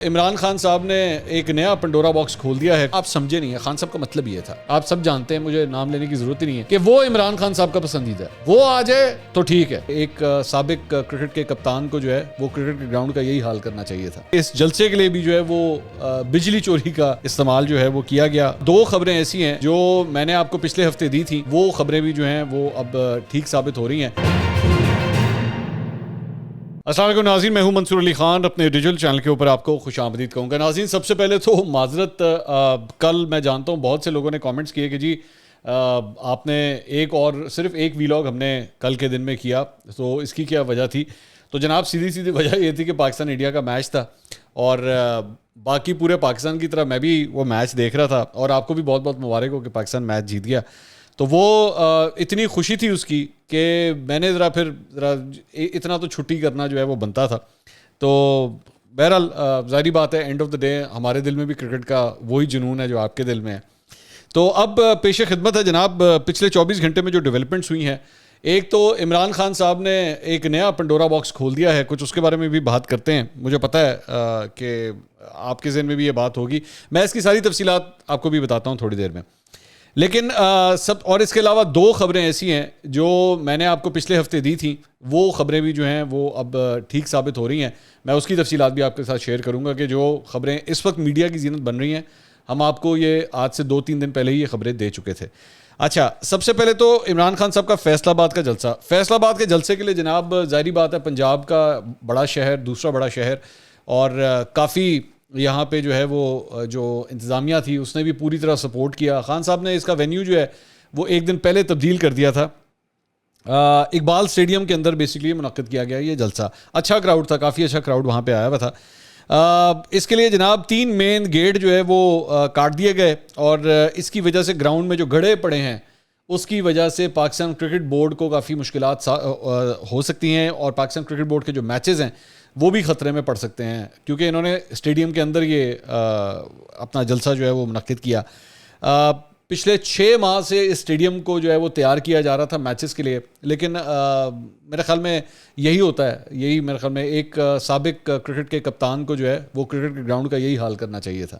عمران خان صاحب نے ایک نیا پنڈورا باکس کھول دیا ہے. آپ سمجھے نہیں ہے خان صاحب کا مطلب یہ تھا. آپ سب جانتے ہیں, مجھے نام لینے کی ضرورت ہی نہیں ہے کہ وہ عمران خان صاحب کا پسندیدہ ہے. وہ آ جائے تو ٹھیک ہے. ایک سابق کرکٹ کے کپتان کو جو ہے وہ کرکٹ کے گراؤنڈ کا یہی حال کرنا چاہیے تھا. اس جلسے کے لیے بھی جو ہے وہ بجلی چوری کا استعمال جو ہے وہ کیا گیا. دو خبریں ایسی ہیں جو میں نے آپ کو پچھلے ہفتے دی تھی, وہ خبریں بھی جو ہیں وہ اب ٹھیک ثابت ہو رہی ہیں. السلام علیکم ناظرین, میں ہوں منصور علی خان. اپنے ڈیجیٹل چینل کے اوپر آپ کو خوش آمدید کہوں گا. ناظرین, سب سے پہلے تو معذرت, کل میں جانتا ہوں بہت سے لوگوں نے کامنٹس کیے کہ جی آپ نے صرف ایک ویلاگ ہم نے کل کے دن میں کیا, تو اس کی کیا وجہ تھی. تو جناب سیدھی وجہ یہ تھی کہ پاکستان انڈیا کا میچ تھا, اور باقی پورے پاکستان کی طرح میں بھی وہ میچ دیکھ رہا تھا, اور آپ کو بھی بہت بہت مبارک ہو کہ پاکستان میچ جیت گیا. تو وہ اتنی خوشی تھی اس کی کہ میں نے ذرا اتنا تو چھٹی کرنا جو ہے وہ بنتا تھا. تو بہرحال ظاہری بات ہے, اینڈ آف دا ڈے ہمارے دل میں بھی کرکٹ کا وہی جنون ہے جو آپ کے دل میں ہے. تو اب پیش خدمت ہے جناب, پچھلے 24 گھنٹے میں جو ڈیولپمنٹس ہوئی ہیں. ایک تو عمران خان صاحب نے ایک نیا پنڈورا باکس کھول دیا ہے. کچھ اس کے بارے میں بھی بات کرتے ہیں. مجھے پتہ ہے کہ آپ کے ذہن میں بھی یہ بات ہوگی. میں اس کی ساری تفصیلات آپ کو بھی بتاتا ہوں تھوڑی دیر میں. لیکن اور اس کے علاوہ دو خبریں ایسی ہیں جو میں نے آپ کو پچھلے ہفتے دی تھیں, وہ خبریں بھی جو ہیں وہ اب ٹھیک ثابت ہو رہی ہیں. میں اس کی تفصیلات بھی آپ کے ساتھ شیئر کروں گا کہ جو خبریں اس وقت میڈیا کی زینت بن رہی ہیں, ہم آپ کو یہ آج سے 2-3 دن پہلے ہی یہ خبریں دے چکے تھے. اچھا, سب سے پہلے تو عمران خان صاحب کا فیصل آباد کا جلسہ. فیصل آباد کے جلسے کے لیے جناب ظاہری بات ہے, پنجاب کا بڑا شہر, دوسرا بڑا شہر, اور کافی یہاں پہ جو ہے وہ جو انتظامیہ تھی اس نے بھی پوری طرح سپورٹ کیا. خان صاحب نے اس کا وینیو جو ہے وہ ایک دن پہلے تبدیل کر دیا تھا. اقبال اسٹیڈیم کے اندر بیسکلی منعقد کیا گیا یہ جلسہ. اچھا کراؤڈ تھا, کافی اچھا کراؤڈ وہاں پہ آیا ہوا تھا. اس کے لیے جناب 3 مین گیٹ جو ہے وہ کاٹ دیے گئے, اور اس کی وجہ سے گراؤنڈ میں جو گڑھے پڑے ہیں اس کی وجہ سے پاکستان کرکٹ بورڈ کو کافی مشکلات ہو سکتی ہیں, اور پاکستان کرکٹ بورڈ کے جو میچز ہیں وہ بھی خطرے میں پڑ سکتے ہیں, کیونکہ انہوں نے اسٹیڈیم کے اندر یہ اپنا جلسہ جو ہے وہ منعقد کیا. پچھلے 6 ماہ سے اس اسٹیڈیم کو جو ہے وہ تیار کیا جا رہا تھا میچز کے لیے, لیکن میرے خیال میں یہی ہوتا ہے, یہی میرے خیال میں ایک سابق کرکٹ کے کپتان کو جو ہے وہ کرکٹ کے گراؤنڈ کا یہی حال کرنا چاہیے تھا.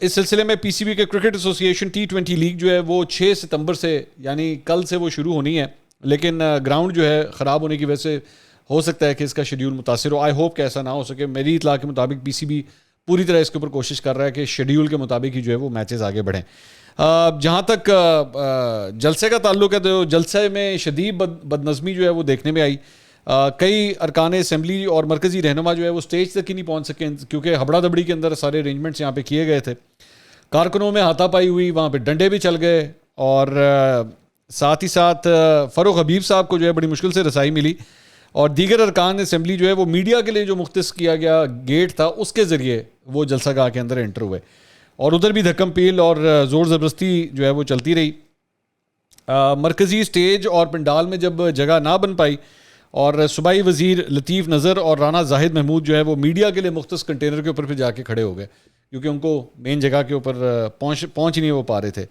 اس سلسلے میں پی سی بی کے کرکٹ ایسوسی ایشن T20 لیگ جو ہے وہ 6 ستمبر سے یعنی کل سے وہ شروع ہونی ہے, لیکن گراؤنڈ جو ہے خراب ہونے کی وجہ سے ہو سکتا ہے کہ اس کا شیڈیول متاثر ہو. آئی ہوپ کہ ایسا نہ ہو سکے. میری اطلاع کے مطابق پی سی بی پوری طرح اس کے اوپر کوشش کر رہا ہے کہ شیڈیول کے مطابق ہی جو ہے وہ میچز آگے بڑھیں. جہاں تک جلسے کا تعلق ہے تو جلسے میں شدید بدنظمی جو ہے وہ دیکھنے میں آئی. کئی ارکان اسمبلی اور مرکزی رہنما جو ہے وہ اسٹیج تک ہی نہیں پہنچ سکے, کیونکہ ہبڑا دبڑی کے اندر سارے ارینجمنٹس یہاں پہ کیے گئے تھے. کارکنوں میں ہاتھا پائی ہوئی, وہاں پہ ڈنڈے بھی چل گئے, اور ساتھ ہی ساتھ فاروق حبیب صاحب کو جو ہے بڑی مشکل سے رسائی ملی, اور دیگر ارکان اسمبلی جو ہے وہ میڈیا کے لیے جو مختص کیا گیا گیٹ تھا اس کے ذریعے وہ جلسہ گاہ کے اندر انٹر ہوئے, اور ادھر بھی دھکم پیل اور زور زبردستی جو ہے وہ چلتی رہی. مرکزی اسٹیج اور پنڈال میں جب جگہ نہ بن پائی, اور صوبائی وزیر لطیف نظر اور رانا زاہد محمود جو ہے وہ میڈیا کے لیے مختص کنٹینر کے اوپر پہ جا کے کھڑے ہو گئے, کیونکہ ان کو مین جگہ کے اوپر پہنچ نہیں وہ پا رہے تھے.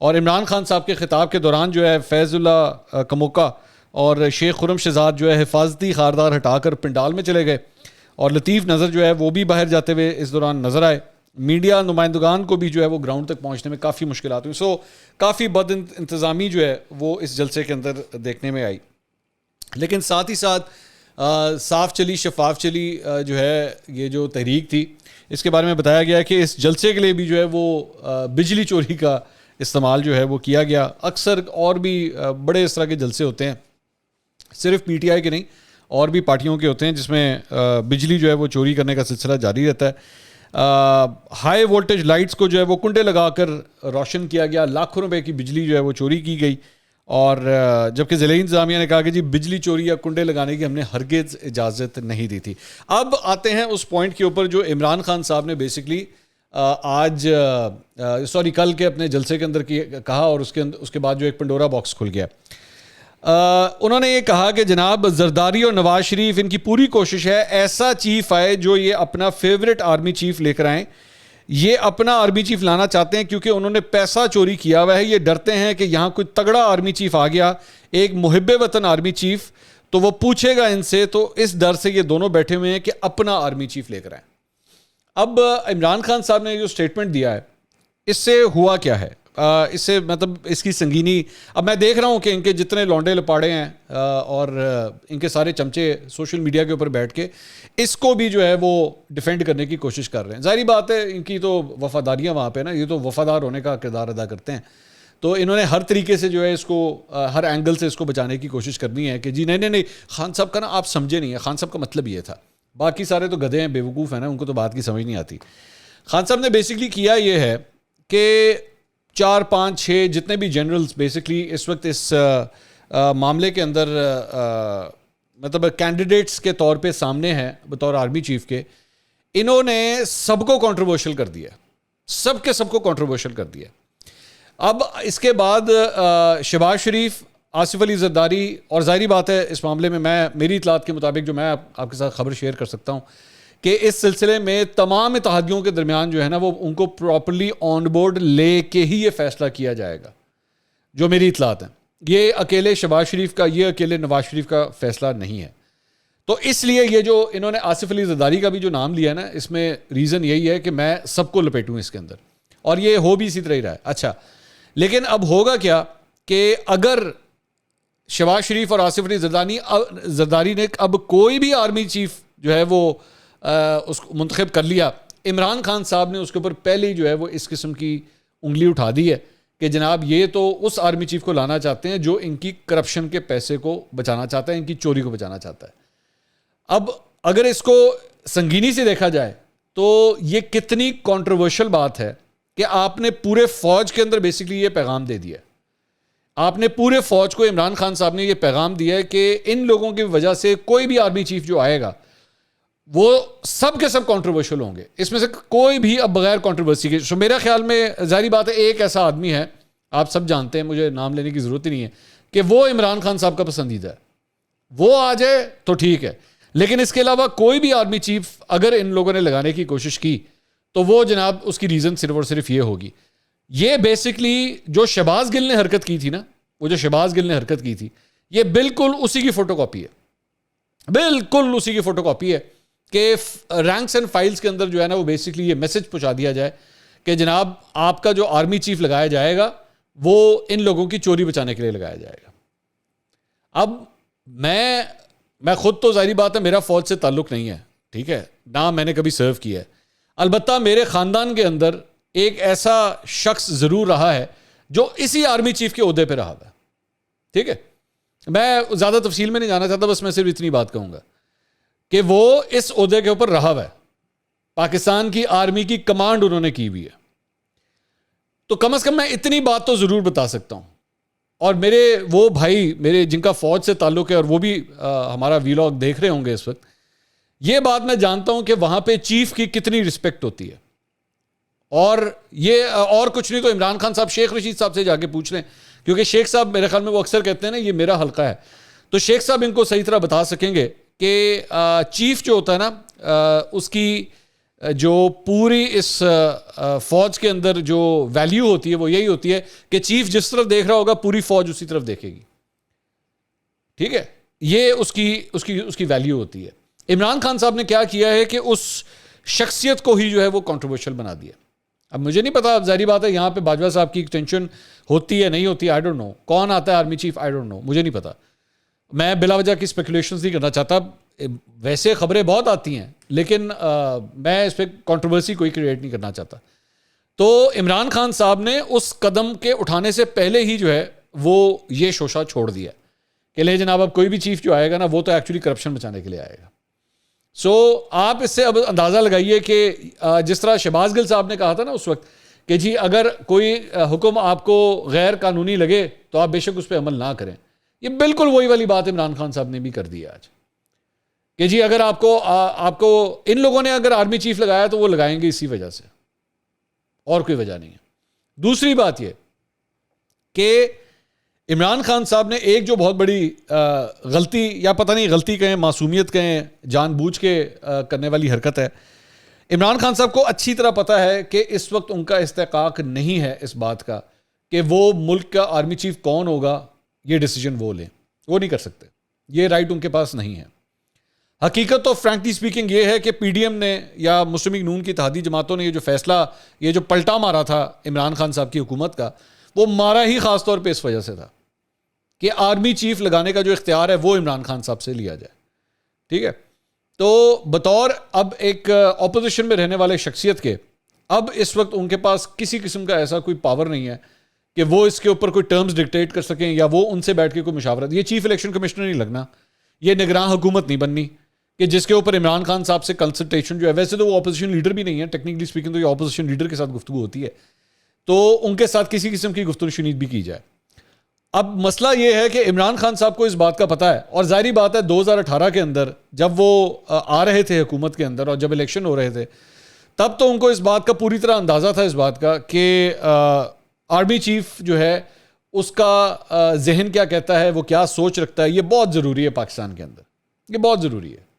اور عمران خان صاحب کے خطاب کے دوران جو ہے فیض اللہ کموکا اور شیخ خرم شہزاد جو ہے حفاظتی خاردار ہٹا کر پنڈال میں چلے گئے, اور لطیف نظر جو ہے وہ بھی باہر جاتے ہوئے اس دوران نظر آئے. میڈیا نمائندگان کو بھی جو ہے وہ گراؤنڈ تک پہنچنے میں کافی مشکلات ہوئی. سو کافی بد انتظامی جو ہے وہ اس جلسے کے اندر دیکھنے میں آئی. لیکن ساتھ ہی ساتھ صاف چلی شفاف چلی جو ہے یہ جو تحریک تھی, اس کے بارے میں بتایا گیا کہ اس جلسے کے لیے بھی جو ہے وہ بجلی چوری کا استعمال جو ہے وہ کیا گیا. اکثر اور بھی بڑے اس طرح کے جلسے ہوتے ہیں, صرف پی ٹی آئی کے نہیں اور بھی پارٹیوں کے ہوتے ہیں, جس میں بجلی جو ہے وہ چوری کرنے کا سلسلہ جاری رہتا ہے. ہائی وولٹیج لائٹس کو جو ہے وہ کنڈے لگا کر روشن کیا گیا, لاکھوں روپے کی بجلی جو ہے وہ چوری کی گئی, اور جبکہ ضلعی انتظامیہ نے کہا کہ جی بجلی چوری یا کنڈے لگانے کی ہم نے ہرگز اجازت نہیں دی تھی. اب آتے ہیں اس پوائنٹ کے اوپر جو عمران خان صاحب نے بیسکلی کل کے اپنے جلسے کے اندر کہا, اور اس کے بعد جو ایک پنڈورا باکس کھل گیا. انہوں نے یہ کہا کہ جناب زرداری اور نواز شریف ان کی پوری کوشش ہے ایسا چیف آئے جو یہ اپنا فیوریٹ آرمی چیف لے کر آئیں. یہ اپنا آرمی چیف لانا چاہتے ہیں کیونکہ انہوں نے پیسہ چوری کیا ہوا ہے. یہ ڈرتے ہیں کہ یہاں کوئی تگڑا آرمی چیف آ گیا, ایک محب وطن آرمی چیف, تو وہ پوچھے گا ان سے, تو اس ڈر سے یہ دونوں بیٹھے ہوئے ہیں کہ اپنا آرمی چیف لے کر آئیں. اب عمران خان صاحب نے جو اسٹیٹمنٹ دیا ہے اس سے ہوا کیا ہے، اس سے مطلب اس کی سنگینی، اب میں دیکھ رہا ہوں کہ ان کے جتنے لونڈے لپاڑے ہیں اور ان کے سارے چمچے سوشل میڈیا کے اوپر بیٹھ کے اس کو بھی جو ہے وہ ڈیفینڈ کرنے کی کوشش کر رہے ہیں. ظاہری بات ہے ان کی تو وفاداریاں وہاں پہ نا، یہ تو وفادار ہونے کا کردار ادا کرتے ہیں، تو انہوں نے ہر طریقے سے جو ہے اس کو ہر اینگل سے اس کو بچانے کی کوشش کرنی ہے کہ جی نہیں خان صاحب کا نا آپ سمجھے نہیں ہے، خان صاحب کا مطلب یہ تھا. باقی سارے تو گدھے ہیں، بیوقوف ہیں نا، ان کو تو بات کی سمجھ نہیں آتی. خان صاحب نے بیسکلی کیا یہ ہے کہ 4 5 6 جتنے بھی جنرلز بیسکلی اس وقت اس معاملے کے اندر مطلب کینڈیڈیٹس کے طور پہ سامنے ہیں بطور آرمی چیف کے، انہوں نے سب کو کنٹروورشل کر دیا، سب کے سب کو کنٹروورشل کر دیا. اب اس کے بعد شہباز شریف، آصف علی زرداری، اور ظاہری بات ہے اس معاملے میں میری اطلاعات کے مطابق جو میں آپ کے ساتھ خبر شیئر کر سکتا ہوں کہ اس سلسلے میں تمام اتحادیوں کے درمیان جو ہے نا وہ ان کو پراپرلی آن بورڈ لے کے ہی یہ فیصلہ کیا جائے گا، جو میری اطلاعات ہیں. یہ اکیلے شہباز شریف کا، یہ اکیلے نواز شریف کا فیصلہ نہیں ہے. تو اس لیے یہ جو انہوں نے آصف علی زرداری کا بھی جو نام لیا نا، اس میں ریزن یہی ہے کہ میں سب کو لپیٹوں اس کے اندر، اور یہ ہو بھی اسی طرح ہی رہا ہے. اچھا لیکن اب ہوگا کیا کہ اگر شہباز شریف اور آصف علی زرداری نے اب کوئی بھی آرمی چیف جو ہے وہ اس کو منتخب کر لیا، عمران خان صاحب نے اس کے اوپر پہلے ہی جو ہے وہ اس قسم کی انگلی اٹھا دی ہے کہ جناب یہ تو اس آرمی چیف کو لانا چاہتے ہیں جو ان کی کرپشن کے پیسے کو بچانا چاہتا ہے، ان کی چوری کو بچانا چاہتا ہے. اب اگر اس کو سنگینی سے دیکھا جائے تو یہ کتنی کنٹروورشل بات ہے کہ آپ نے پورے فوج کے اندر بیسکلی یہ پیغام دے دیا ہے. آپ نے پورے فوج کو، عمران خان صاحب نے یہ پیغام دیا ہے کہ ان لوگوں کی وجہ سے کوئی بھی آرمی چیف جو آئے گا وہ سب کے سب کنٹروورشل ہوں گے، اس میں سے کوئی بھی اب بغیر کنٹروورسی کے. سو میرا خیال میں ظاہری بات ہے ایک ایسا آدمی ہے، آپ سب جانتے ہیں، مجھے نام لینے کی ضرورت ہی نہیں ہے، کہ وہ عمران خان صاحب کا پسندیدہ ہے. وہ آ جائے تو ٹھیک ہے، لیکن اس کے علاوہ کوئی بھی آرمی چیف اگر ان لوگوں نے لگانے کی کوشش کی تو وہ جناب اس کی ریزن صرف اور صرف یہ ہوگی. یہ بیسکلی جو شہباز گل نے حرکت کی تھی نا، وہ جو شہباز گل نے حرکت کی تھی، یہ بالکل اسی کی فوٹو کاپی ہے، بالکل اسی کی فوٹو کاپی ہے کہ رینکس اینڈ فائلز کے اندر جو ہے نا وہ بیسکلی یہ میسج پہنچا دیا جائے کہ جناب آپ کا جو آرمی چیف لگایا جائے گا وہ ان لوگوں کی چوری بچانے کے لیے لگایا جائے گا. اب میں خود تو ظاہری بات ہے میرا فوج سے تعلق نہیں ہے، ٹھیک ہے، نہ میں نے کبھی سرو کیا ہے. البتہ میرے خاندان کے اندر ایک ایسا شخص ضرور رہا ہے جو اسی آرمی چیف کے عہدے پہ رہا ہے، ٹھیک ہے. میں زیادہ تفصیل میں نہیں جانا چاہتا، بس میں صرف اتنی بات کہوں گا کہ وہ اس عہدے کے اوپر رہا ہوا ہے، پاکستان کی آرمی کی کمانڈ انہوں نے کی ہوئی ہے. تو کم از کم میں اتنی بات تو ضرور بتا سکتا ہوں. اور میرے وہ بھائی میرے جن کا فوج سے تعلق ہے اور وہ بھی ہمارا ویلاگ دیکھ رہے ہوں گے اس وقت، یہ بات میں جانتا ہوں کہ وہاں پہ چیف کی کتنی رسپیکٹ ہوتی ہے. اور یہ اور کچھ نہیں تو عمران خان صاحب شیخ رشید صاحب سے جا کے پوچھ لیں، کیونکہ شیخ صاحب میرے خیال میں وہ اکثر کہتے ہیں نا یہ میرا حلقہ ہے، تو شیخ صاحب ان کو صحیح طرح بتا سکیں گے کہ چیف جو ہوتا ہے نا اس کی جو پوری اس فوج کے اندر جو ویلیو ہوتی ہے وہ یہی ہوتی ہے کہ چیف جس طرف دیکھ رہا ہوگا پوری فوج اسی طرف دیکھے گی، ٹھیک ہے. یہ اس کی ویلیو ہوتی ہے. عمران خان صاحب نے کیا کیا ہے کہ اس شخصیت کو ہی جو ہے وہ کنٹروورشل بنا دیا. اب مجھے نہیں پتا، ظاہری بات ہے یہاں پہ باجوہ صاحب کی ایکسٹینشن ہوتی ہے نہیں ہوتی، آئی ڈونٹ نو، کون آتا ہے army chief, I don't know, مجھے نہیں پتا. میں بلا وجہ کی اسپیکولیشنز نہیں کرنا چاہتا، ویسے خبریں بہت آتی ہیں لیکن میں اس پہ کنٹروورسی کوئی کریٹ نہیں کرنا چاہتا. تو عمران خان صاحب نے اس قدم کے اٹھانے سے پہلے ہی جو ہے وہ یہ شوشہ چھوڑ دیا کہ لے جناب اب کوئی بھی چیف جو آئے گا نا وہ تو ایکچولی کرپشن بچانے کے لیے آئے گا. سو آپ اس سے اب اندازہ لگائیے کہ جس طرح شہباز گل صاحب نے کہا تھا نا اس وقت کہ جی اگر کوئی حکم آپ کو غیر قانونی لگے تو آپ بے شک اس پہ عمل نہ کریں، یہ بالکل وہی والی بات عمران خان صاحب نے بھی کر دی آج کہ جی اگر آپ کو ان لوگوں نے اگر آرمی چیف لگایا تو وہ لگائیں گے اسی وجہ سے، اور کوئی وجہ نہیں ہے. دوسری بات یہ کہ عمران خان صاحب نے ایک جو بہت بڑی غلطی، یا پتہ نہیں غلطی کہیں معصومیت کہیں جان بوجھ کے کرنے والی حرکت ہے. عمران خان صاحب کو اچھی طرح پتہ ہے کہ اس وقت ان کا استحقاق نہیں ہے اس بات کا کہ وہ ملک کا آرمی چیف کون ہوگا یہ ڈیسیجن وہ لیں، وہ نہیں کر سکتے، یہ رائٹ ان کے پاس نہیں ہے. حقیقت تو فرینکلی سپیکنگ یہ ہے کہ پی ڈی ایم نے یا مسلم لیگ نون کی اتحادی جماعتوں نے یہ جو فیصلہ، یہ جو پلٹا مارا تھا عمران خان صاحب کی حکومت کا، وہ مارا ہی خاص طور پہ اس وجہ سے تھا کہ آرمی چیف لگانے کا جو اختیار ہے وہ عمران خان صاحب سے لیا جائے. ٹھیک ہے، تو بطور اب ایک اپوزیشن میں رہنے والے شخصیت کے، اب اس وقت ان کے پاس کسی قسم کا ایسا کوئی پاور نہیں ہے کہ وہ اس کے اوپر کوئی ٹرمز ڈکٹیٹ کر سکیں یا وہ ان سے بیٹھ کے کوئی مشاورت. یہ چیف الیکشن کمشنر نہیں لگنا، یہ نگراں حکومت نہیں بننی کہ جس کے اوپر عمران خان صاحب سے کنسلٹیشن جو ہے، ویسے تو وہ اپوزیشن لیڈر بھی نہیں ہے، ٹیکنیکلی اسپیکنگ تو یہ اپوزیشن لیڈر کے ساتھ گفتگو ہوتی ہے، تو ان کے ساتھ کسی قسم کی گفتگو شنید بھی کی جائے. اب مسئلہ یہ ہے کہ عمران خان صاحب کو اس بات کا پتہ ہے، اور ظاہری بات ہے 2018 کے اندر جب وہ آ رہے تھے حکومت کے اندر اور جب الیکشن ہو رہے تھے، تب تو ان کو اس بات کا پوری طرح اندازہ تھا اس بات کا کہ آرمی چیف جو ہے اس کا ذہن کیا کہتا ہے، وہ کیا سوچ رکھتا ہے. یہ بہت ضروری ہے پاکستان کے اندر، یہ بہت ضروری ہے.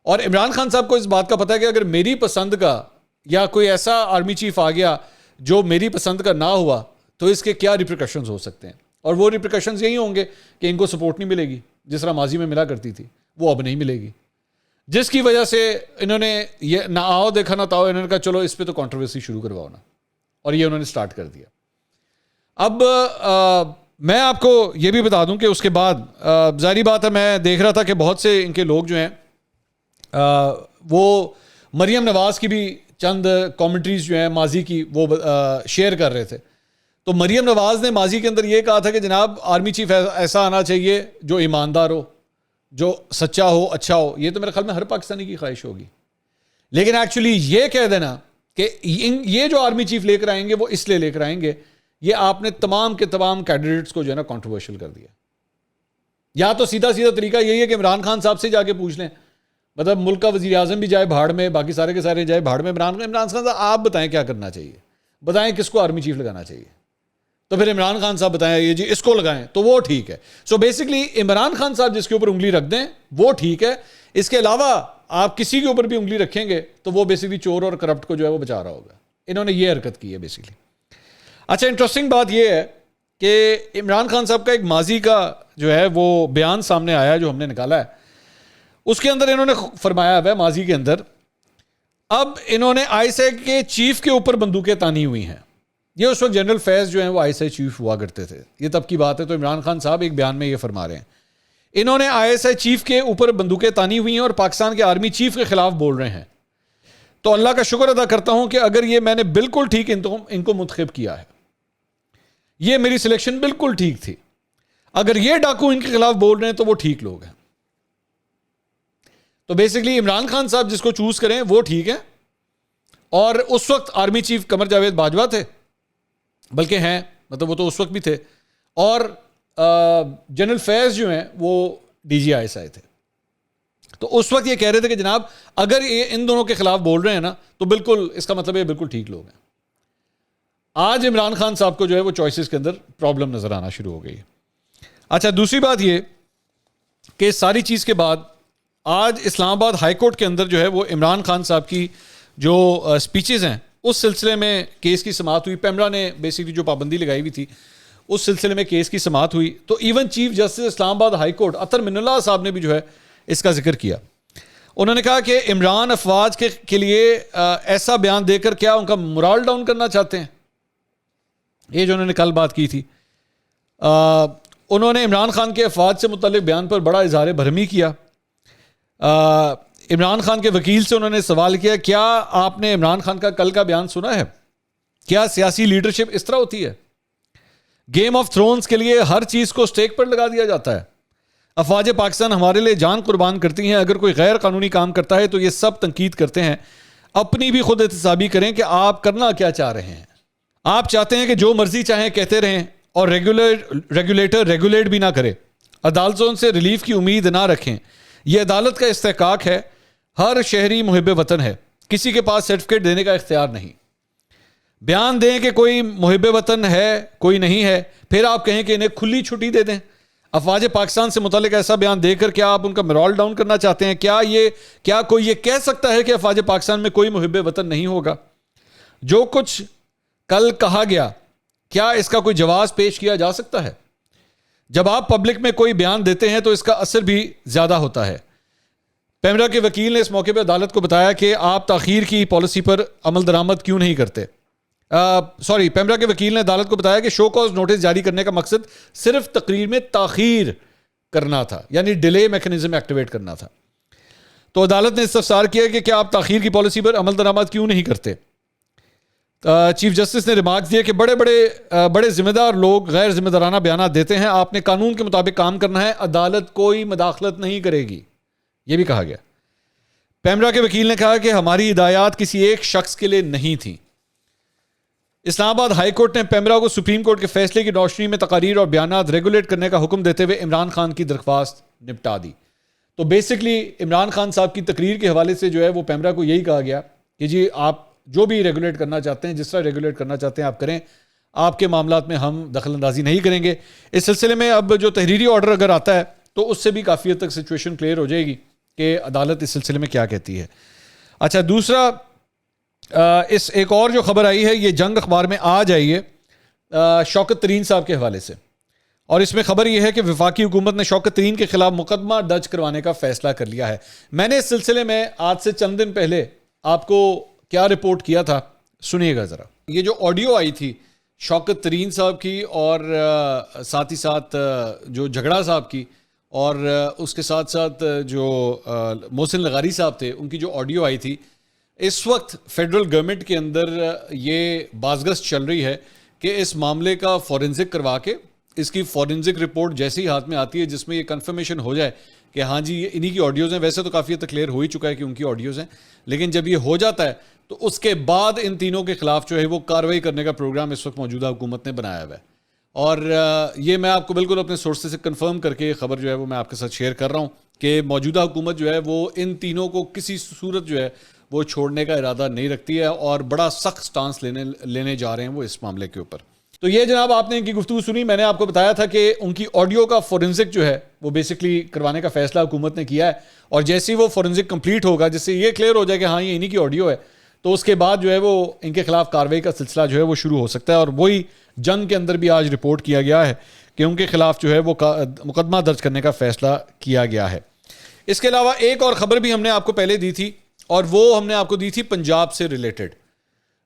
اور عمران خان صاحب کو اس بات کا پتہ ہے کہ اگر میری پسند کا یا کوئی ایسا آرمی چیف آ گیا جو میری پسند کا نہ ہوا تو اس کے کیا ریپریکاشنز ہو سکتے ہیں. اور وہ ریپریکاشنز یہی ہوں گے کہ ان کو سپورٹ نہیں ملے گی جس طرح ماضی میں ملا کرتی تھی، وہ اب نہیں ملے گی، جس کی وجہ سے انہوں نے یہ نہ آؤ دیکھا نہ تاؤ، انہوں نے کہا چلو اس پہ تو کنٹروورسی شروع کرواؤ نا، اور یہ انہوں نے سٹارٹ کر دیا. اب میں آپ کو یہ بھی بتا دوں کہ اس کے بعد ظاہری بات ہے، میں دیکھ رہا تھا کہ بہت سے ان کے لوگ جو ہیں وہ مریم نواز کی بھی چند کامنٹریز جو ہیں ماضی کی وہ شیئر کر رہے تھے. تو مریم نواز نے ماضی کے اندر یہ کہا تھا کہ جناب آرمی چیف ایسا آنا چاہیے جو ایماندار ہو، جو سچا ہو، اچھا ہو. یہ تو میرے خیال میں ہر پاکستانی کی خواہش ہوگی، لیکن ایکچولی یہ کہہ دینا کہ یہ جو آرمی چیف لے کر آئیں گے وہ اس لیے لے کر آئیں گے، یہ آپ نے تمام کے تمام کینڈیڈیٹس کو جو ہے نا کنٹروورشل کر دیا. یا تو سیدھا طریقہ یہی ہے کہ عمران خان صاحب سے جا کے پوچھ لیں، مطلب ملک کا وزیر اعظم بھی جائے بھاڑ میں، باقی سارے کے سارے جائے بھاڑ میں. عمران خان صاحب آپ بتائیں کیا کرنا چاہیے، بتائیں کس کو آرمی چیف لگانا چاہیے، تو پھر عمران خان صاحب بتائیں یہ جی اس کو لگائیں تو وہ ٹھیک ہے. سو بیسکلی عمران خان صاحب جس کے اوپر انگلی رکھ دیں وہ ٹھیک ہے. اس کے علاوہ آپ کسی کے اوپر بھی انگلی رکھیں گے تو وہ بیسکلی چور اور کرپٹ کو جو ہے وہ بچا رہا ہوگا. انہوں نے یہ حرکت کی ہے بیسکلی. اچھا، انٹرسٹنگ بات یہ ہے کہ عمران خان صاحب کا ایک ماضی کا جو ہے وہ بیان سامنے آیا جو ہم نے نکالا ہے. اس کے اندر انہوں نے فرمایا ہے ماضی کے اندر، اب انہوں نے آئی ایس آئی کے چیف کے اوپر بندوقیں تانی ہوئی ہیں. یہ اس وقت جنرل فیض جو ہیں وہ آئی ایس آئی چیف ہوا کرتے تھے، یہ تب کی بات ہے. تو عمران خان صاحب ایک بیان میں یہ فرما رہے ہیں، انہوں نے آئی ایس آئی چیف کے اوپر بندوقیں تانی ہوئی ہیں اور پاکستان کے آرمی چیف کے خلاف بول رہے ہیں. تو اللہ کا شکر ادا کرتا ہوں کہ اگر یہ میں نے بالکل ٹھیک ان کو منتخب کیا ہے، یہ میری سلیکشن بالکل ٹھیک تھی. اگر یہ ڈاکو ان کے خلاف بول رہے ہیں تو وہ ٹھیک لوگ ہیں. تو بیسکلی عمران خان صاحب جس کو چوز کریں وہ ٹھیک ہے. اور اس وقت آرمی چیف قمر جاوید باجوہ تھے، بلکہ ہیں، مطلب وہ تو اس وقت بھی تھے. اور جنرل فیض جو ہیں وہ D G I S I تھے. تو اس وقت یہ کہہ رہے تھے کہ جناب اگر یہ ان دونوں کے خلاف بول رہے ہیں نا تو بالکل اس کا مطلب یہ بالکل ٹھیک لوگ ہیں. آج عمران خان صاحب کو جو ہے وہ چوائسز کے اندر پرابلم نظر آنا شروع ہو گئی. اچھا، دوسری بات یہ کہ ساری چیز کے بعد آج اسلام آباد ہائی کورٹ کے اندر جو ہے وہ عمران خان صاحب کی جو سپیچز ہیں اس سلسلے میں کیس کی سماعت ہوئی. پیمرا نے بیسکلی جو پابندی لگائی ہوئی تھی اس سلسلے میں کیس کی سماعت ہوئی. تو ایون چیف جسٹس اسلام آباد ہائی کورٹ اطہر من اللہ صاحب نے بھی جو ہے اس کا ذکر کیا. انہوں نے کہا کہ عمران افواج کے لیے ایسا بیان دے کر کیا ان کا مورال ڈاؤن کرنا چاہتے ہیں. یہ جو انہوں نے کل بات کی تھی، انہوں نے عمران خان کے افواج سے متعلق بیان پر بڑا اظہار برہمی کیا. عمران خان کے وکیل سے انہوں نے سوال کیا، کیا آپ نے عمران خان کا کل کا بیان سنا ہے؟ کیا سیاسی لیڈرشپ اس طرح ہوتی ہے؟ گیم آف تھرونز کے لیے ہر چیز کو سٹیک پر لگا دیا جاتا ہے. افواج پاکستان ہمارے لیے جان قربان کرتی ہیں. اگر کوئی غیر قانونی کام کرتا ہے تو یہ سب تنقید کرتے ہیں. اپنی بھی خود احتسابی کریں کہ آپ کرنا کیا چاہ رہے ہیں. آپ چاہتے ہیں کہ جو مرضی چاہیں کہتے رہیں اور ریگولیٹر ریگولیٹ بھی نہ کرے. عدالتوں سے ریلیف کی امید نہ رکھیں. یہ عدالت کا استحقاق ہے. ہر شہری محب وطن ہے. کسی کے پاس سرٹیفکیٹ دینے کا اختیار نہیں. بیان دیں کہ کوئی محب وطن ہے کوئی نہیں ہے، پھر آپ کہیں کہ انہیں کھلی چھٹی دے دیں. افواج پاکستان سے متعلق ایسا بیان دے کر کیا آپ ان کا مرال ڈاؤن کرنا چاہتے ہیں؟ کیا کوئی یہ کہہ سکتا ہے کہ افواج پاکستان میں کوئی محب وطن نہیں ہوگا؟ جو کچھ کل کہا گیا، کیا اس کا کوئی جواز پیش کیا جا سکتا ہے؟ جب آپ پبلک میں کوئی بیان دیتے ہیں تو اس کا اثر بھی زیادہ ہوتا ہے. پیمرا کے وکیل نے اس موقع پہ عدالت کو بتایا کہ آپ تاخیر کی پالیسی پر عمل درآمد کیوں نہیں کرتے. پیمرا کے وکیل نے عدالت کو بتایا کہ شو کاز نوٹس جاری کرنے کا مقصد صرف تقریر میں تاخیر کرنا تھا, یعنی ڈیلے میکینزم ایکٹیویٹ کرنا تھا. تو عدالت نے استفسار کیا کہ کیا آپ تاخیر کی پالیسی پر عمل درآمد کیوں نہیں کرتے. چیف جسٹس نے ریمارکس دیا کہ بڑے ذمہ دار لوگ غیر ذمہ دارانہ بیانات دیتے ہیں, آپ نے قانون کے مطابق کام کرنا ہے, عدالت کوئی مداخلت نہیں کرے گی, یہ بھی کہا گیا. پیمرا کے وکیل نے کہا کہ ہماری ہدایات کسی ایک شخص کے لیے نہیں تھیں. اسلام آباد ہائی کورٹ نے پیمرا کو سپریم کورٹ کے فیصلے کی روشنی میں تقاریر اور بیانات ریگولیٹ کرنے کا حکم دیتے ہوئے عمران خان کی درخواست نپٹا دی. تو بیسکلی عمران خان صاحب کی تقریر کے حوالے سے جو ہے وہ پیمرا کو یہی کہا گیا کہ جی آپ جو بھی ریگولیٹ کرنا چاہتے ہیں, جس طرح ریگولیٹ کرنا چاہتے ہیں آپ کریں, آپ کے معاملات میں ہم دخل اندازی نہیں کریں گے. اس سلسلے میں اب جو تحریری آرڈر اگر آتا ہے تو اس سے بھی کافی حد تک سچویشن کلیئر ہو جائے گی کہ عدالت اس سلسلے میں کیا کہتی ہے. اچھا, دوسرا اس ایک اور جو خبر آئی ہے یہ جنگ اخبار میں آج آئی ہے شوکت ترین صاحب کے حوالے سے, اور اس میں خبر یہ ہے کہ وفاقی حکومت نے شوکت ترین کے خلاف مقدمہ درج کروانے کا فیصلہ کر لیا ہے. میں نے اس سلسلے میں آج سے چند دن پہلے آپ کو کیا رپورٹ کیا تھا, سنیے گا ذرا. یہ جو آڈیو آئی تھی شوکت ترین صاحب کی اور ساتھ ہی ساتھ جو جھگڑا صاحب کی اور اس کے ساتھ ساتھ جو محسن لغاری صاحب تھے ان کی جو آڈیو آئی تھی, اس وقت فیڈرل گورنمنٹ کے اندر یہ بازگشت چل رہی ہے کہ اس معاملے کا فورنزک کروا کے اس کی فورنزک رپورٹ جیسے ہی ہاتھ میں آتی ہے جس میں یہ کنفرمیشن ہو جائے کہ ہاں جی یہ انہی کی آڈیوز ہیں. ویسے تو کافی حد تک کلیئر ہو ہی چکا ہے کہ ان کی آڈیوز ہیں, لیکن جب یہ ہو جاتا ہے تو اس کے بعد ان تینوں کے خلاف جو ہے وہ کارروائی کرنے کا پروگرام اس وقت موجودہ حکومت نے بنایا ہوا ہے. اور یہ میں آپ کو بالکل اپنے سورس سے کنفرم کر کے خبر جو ہے وہ میں آپ کے ساتھ شیئر کر رہا ہوں کہ موجودہ حکومت جو ہے وہ ان تینوں کو کسی صورت جو ہے وہ چھوڑنے کا ارادہ نہیں رکھتی ہے اور بڑا سخت سٹانس لینے جا رہے ہیں وہ اس معاملے کے اوپر. تو یہ جناب آپ نے ان کی گفتگو سنی. میں نے آپ کو بتایا تھا کہ ان کی آڈیو کا فورنزک جو ہے وہ بیسکلی کروانے کا فیصلہ حکومت نے کیا ہے, اور جیسے ہی وہ فورنزک کمپلیٹ ہوگا جس سے یہ کلیئر ہو جائے کہ ہاں یہ انہی کی آڈیو ہے, تو اس کے بعد جو ہے وہ ان کے خلاف کارروائی کا سلسلہ جو ہے وہ شروع ہو سکتا ہے. اور وہی جنگ کے اندر بھی آج رپورٹ کیا گیا ہے کہ ان کے خلاف جو ہے وہ مقدمہ درج کرنے کا فیصلہ کیا گیا ہے. اس کے علاوہ ایک اور خبر بھی ہم نے آپ کو پہلے دی تھی, اور وہ ہم نے آپ کو دی تھی پنجاب سے ریلیٹڈ.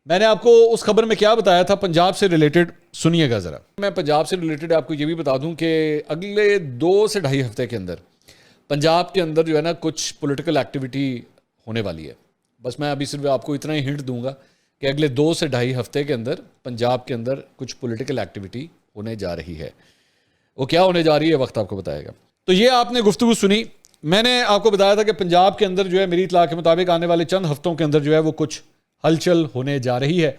میں نے آپ کو اس خبر میں کیا بتایا تھا پنجاب سے ریلیٹڈ, سنیے گا ذرا. میں پنجاب سے ریلیٹڈ آپ کو یہ بھی بتا دوں کہ اگلے 2 سے 2.5 ہفتے کے اندر پنجاب کے اندر جو ہے نا کچھ پولیٹیکل ایکٹیویٹی ہونے والی ہے. بس میں ابھی صرف آپ کو اتنا ہی ہنٹ دوں گا کہ اگلے 2 سے 2.5 ہفتے کے اندر پنجاب کے اندر کچھ پولیٹیکل ایکٹیویٹی ہونے جا رہی ہے. وہ کیا ہونے جا رہی ہے وقت آپ کو بتائے گا. تو یہ آپ نے گفتگو سنی. میں نے آپ کو بتایا تھا کہ پنجاب کے اندر جو ہے میری اطلاع کے مطابق آنے والے چند ہفتوں کے اندر جو ہے وہ کچھ ہلچل ہونے جا رہی ہے.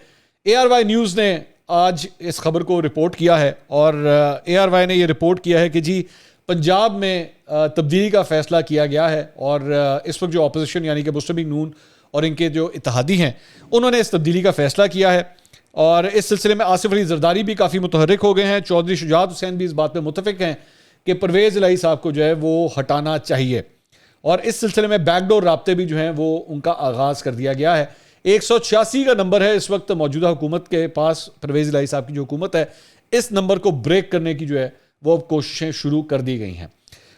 ARY نیوز نے آج اس خبر کو رپورٹ کیا ہے, اور ARY نے یہ رپورٹ کیا ہے کہ جی پنجاب میں تبدیلی کا فیصلہ کیا گیا ہے, اور اس وقت جو اپوزیشن یعنی کہ مسلم لیگ نون اور ان کے جو اتحادی ہیں انہوں نے اس تبدیلی کا فیصلہ کیا ہے. اور اس سلسلے میں آصف علی زرداری بھی کافی متحرک ہو گئے ہیں. چودھری شجاعت حسین بھی اس بات پہ متفق ہیں کہ پرویز الہی صاحب کو جو ہے وہ ہٹانا چاہیے, اور اس سلسلے میں بیک ڈور رابطے بھی جو ہیں وہ ان کا آغاز کر دیا گیا ہے. 186 کا نمبر ہے اس وقت موجودہ حکومت کے پاس, پرویز الہی صاحب کی جو حکومت ہے اس نمبر کو بریک کرنے کی جو ہے وہ کوششیں شروع کر دی گئی ہیں.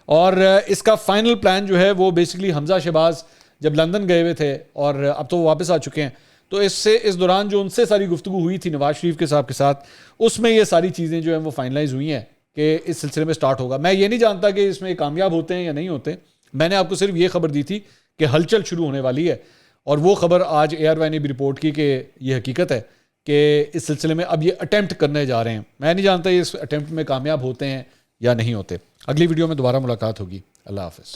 اور اس کا فائنل پلان جو ہے وہ بیسکلی حمزہ شہباز جب لندن گئے ہوئے تھے اور اب تو وہ واپس آ چکے ہیں, تو اس دوران جو ان سے ساری گفتگو ہوئی تھی نواز شریف کے صاحب کے ساتھ, اس میں یہ ساری چیزیں جو ہیں وہ فائنلائز ہوئی ہیں کہ اس سلسلے میں سٹارٹ ہوگا. میں یہ نہیں جانتا کہ اس میں کامیاب ہوتے ہیں یا نہیں ہوتے. میں نے آپ کو صرف یہ خبر دی تھی کہ ہلچل شروع ہونے والی ہے, اور وہ خبر آج ARY نے بھی رپورٹ کی کہ یہ حقیقت ہے کہ اس سلسلے میں اب یہ اٹیمپٹ کرنے جا رہے ہیں. میں نہیں جانتا یہ اس اٹیمپٹ میں کامیاب ہوتے ہیں یا نہیں ہوتے. اگلی ویڈیو میں دوبارہ ملاقات ہوگی. اللہ حافظ.